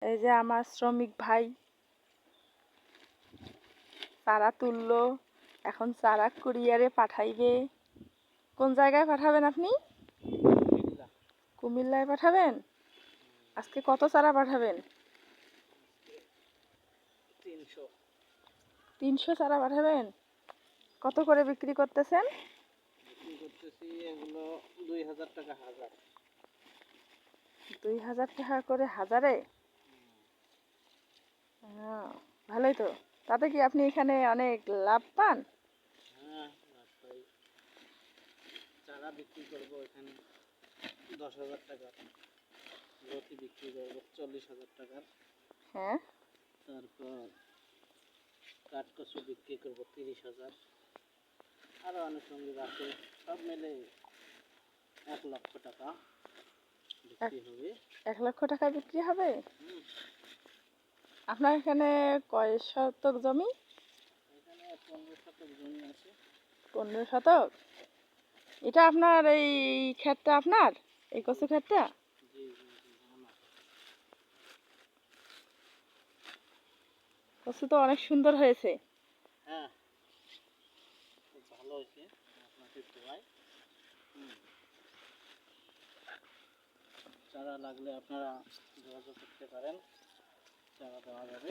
এই যে আমার শ্রমিক ভাই চারা তুললো, এখন চারা কুরিয়ারে পাঠাইবে। কোন জায়গায় পাঠাবেন আপনি? কুমিল্লায় পাঠাবেন। আজকে কত চারা পাঠাবেন? 300 চারা পাঠাবেন। কত করে বিক্রি করতেছেন? বিক্রি করতেছি এগুলো 2000 টাকা হাজার। 2000 টাকা করে হাজারে? ভালোই তো। তাতে কি আপনি এখানে অনেক লাভ পান? হ্যাঁ, রাস্তায় চারা বিক্রি করবো এখানে 10,000 টাকা, লতি বিক্রি করবো 40,000 টাকার। হ্যাঁ। তারপর কাঠকচু বিক্রি করবো 30,000। আরো আনুষঙ্গিক আছে, সব মিলে 1 লক্ষ টাকা বিক্রি হবে। 1 লক্ষ টাকা বিক্রি হবে? হুম, আপনার এখানে কয় শতক জমি? এখানে 15 শতক জমি আছে। 15 শতক? এটা আপনার এই ক্ষেতটা আপনার? এই কচু ক্ষেতটা? জি জি জি, আমার। কচু তো অনেক সুন্দর হয়েছে। হ্যাঁ, খুব ভালো হয়েছে, আপনাকে সবাই। চারা লাগলে আপনারা যোগাযোগ করতে পারেন, চারা দেওয়া যাবে।